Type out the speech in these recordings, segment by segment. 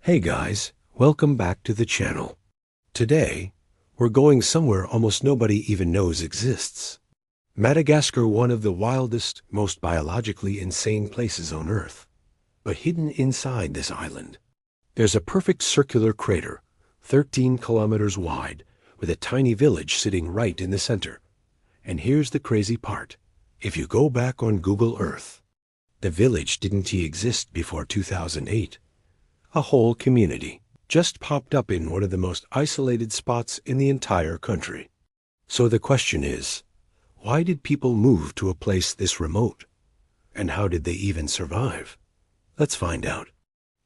Hey guys, welcome back to the channel. Today, we're going somewhere almost nobody even knows exists. Madagascar, one of the wildest, most biologically insane places on Earth. But hidden inside this island, there's a perfect circular crater, 13 kilometers wide, with a tiny village sitting right in the center. And here's the crazy part. If you go back on Google Earth, the village didn't exist before 2008. A whole community just popped up in one of the most isolated spots in the entire country. So the question is, why did people move to a place this remote? And how did they even survive? Let's find out.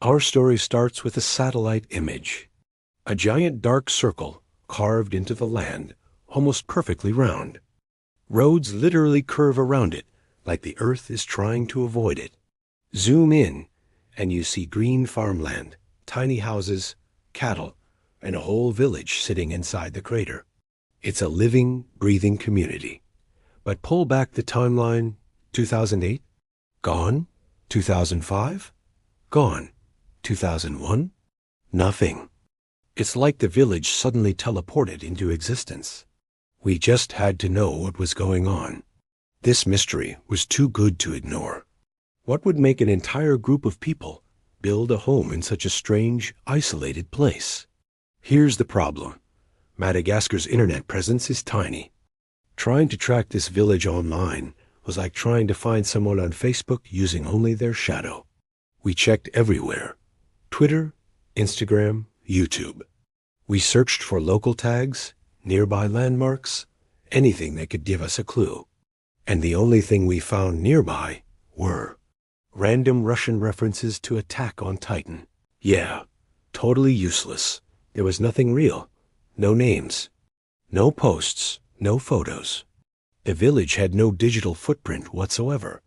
Our story starts with a satellite image. A giant dark circle carved into the land, almost perfectly round. Roads literally curve around it, like the Earth is trying to avoid it. Zoom in, and you see green farmland, tiny houses, cattle, and a whole village sitting inside the crater. It's a living, breathing community. But pull back the timeline, 2008? Gone? 2005? Gone. 2001? Nothing. It's like the village suddenly teleported into existence. We just had to know what was going on. This mystery was too good to ignore. What would make an entire group of people build a home in such a strange, isolated place? Here's the problem. Madagascar's internet presence is tiny. Trying to track this village online was like trying to find someone on Facebook using only their shadow. We checked everywhere. Twitter, Instagram, YouTube. We searched for local tags, nearby landmarks, anything that could give us a clue. And the only thing we found nearby were random Russian references to attack on Titan. Yeah, totally useless. There was nothing real. No names. No posts. No photos. The village had no digital footprint whatsoever.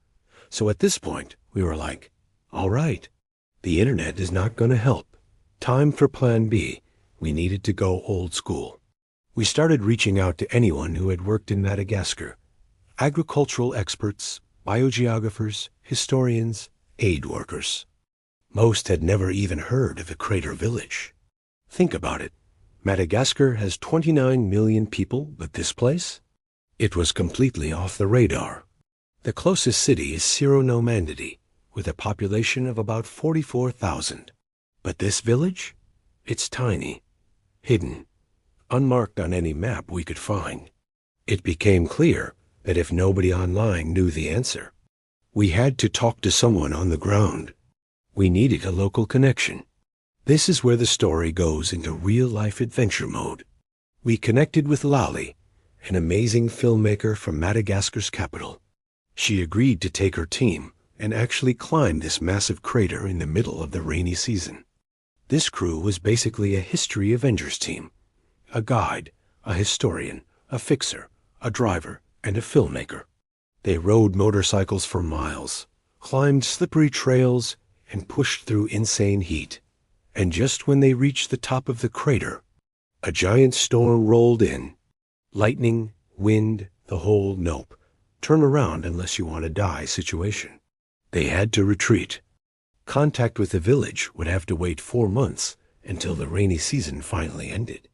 So at this point, we were like, all right, the internet is not going to help. Time for plan B. We needed to go old school. We started reaching out to anyone who had worked in Madagascar. Agricultural experts, biogeographers, historians, aid workers. Most had never even heard of a crater village. Think about it. Madagascar has 29 million people, but this place? It was completely off the radar. The closest city is Syro-Nomandity, with a population of about 44,000. But this village? It's tiny, hidden, unmarked on any map we could find. It became clear that if nobody online knew the answer, we had to talk to someone on the ground. We needed a local connection. This is where the story goes into real-life adventure mode. We connected with Lali, an amazing filmmaker from Madagascar's capital. She agreed to take her team and actually climb this massive crater in the middle of the rainy season. This crew was basically a History Avengers team. A guide, a historian, a fixer, a driver, and a filmmaker. They rode motorcycles for miles, climbed slippery trails, and pushed through insane heat. And just when they reached the top of the crater, a giant storm rolled in. Lightning, wind, the whole nope. Turn around unless you want to die situation. They had to retreat. Contact with the village would have to wait 4 months until the rainy season finally ended.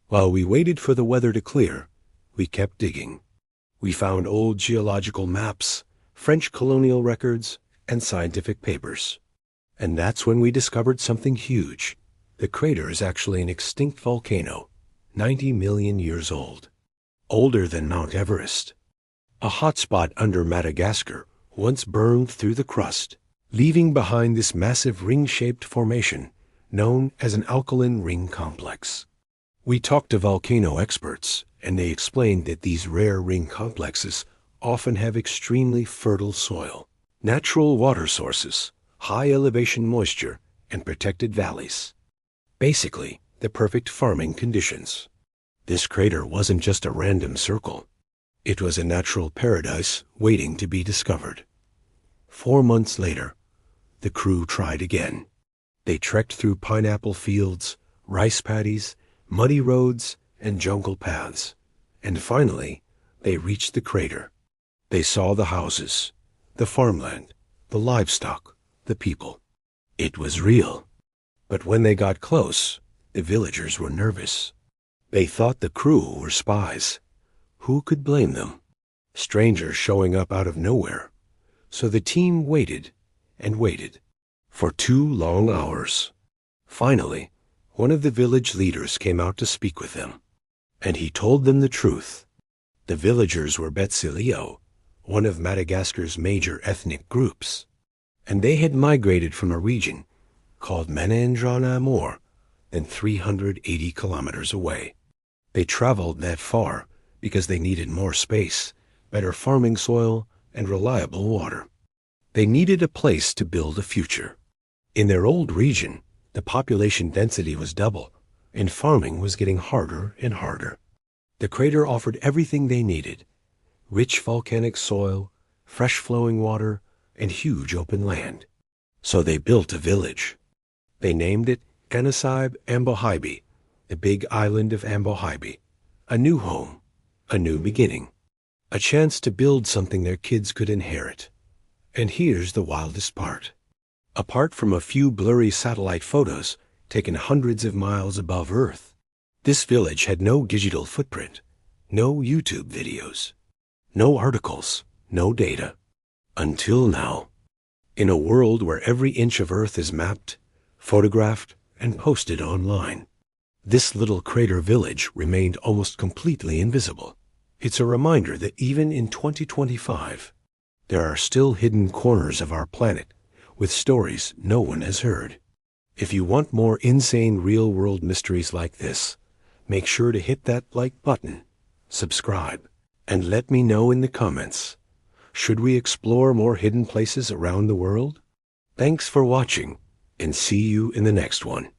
While we waited for the weather to clear, we kept digging. We found old geological maps, French colonial records, and scientific papers. And that's when we discovered something huge. The crater is actually an extinct volcano, 90 million years old. Older than Mount Everest. A hotspot under Madagascar once burned through the crust, leaving behind this massive ring-shaped formation known as an alkaline ring complex. We talked to volcano experts, and they explained that these rare ring complexes often have extremely fertile soil, natural water sources, high elevation moisture, and protected valleys. Basically, the perfect farming conditions. This crater wasn't just a random circle. It was a natural paradise waiting to be discovered. 4 months later, the crew tried again. They trekked through pineapple fields, rice paddies, muddy roads, and jungle paths. And finally, they reached the crater. They saw the houses, the farmland, the livestock, the people. It was real. But when they got close, the villagers were nervous. They thought the crew were spies. Who could blame them? Strangers showing up out of nowhere. So the team waited and waited for 2 long hours. Finally, one of the village leaders came out to speak with them, and he told them the truth. The villagers were Betsileo, one of Madagascar's major ethnic groups, and they had migrated from a region called Menandrona more than 380 kilometers away. They traveled that far because they needed more space, better farming soil, and reliable water. They needed a place to build a future. In their old region, the population density was double, and farming was getting harder and harder. The crater offered everything they needed: rich volcanic soil, fresh flowing water, and huge open land. So they built a village. They named it Kanasaib Ambohibi, the big island of Ambohibi. A new home, a new beginning, a chance to build something their kids could inherit. And here's the wildest part. Apart from a few blurry satellite photos taken hundreds of miles above Earth, this village had no digital footprint, no YouTube videos, no articles, no data. Until now. In a world where every inch of Earth is mapped, photographed, and posted online, this little crater village remained almost completely invisible. It's a reminder that even in 2025, there are still hidden corners of our planet with stories no one has heard. If you want more insane real-world mysteries like this, make sure to hit that like button, subscribe, and let me know in the comments. Should we explore more hidden places around the world? Thanks for watching, and see you in the next one.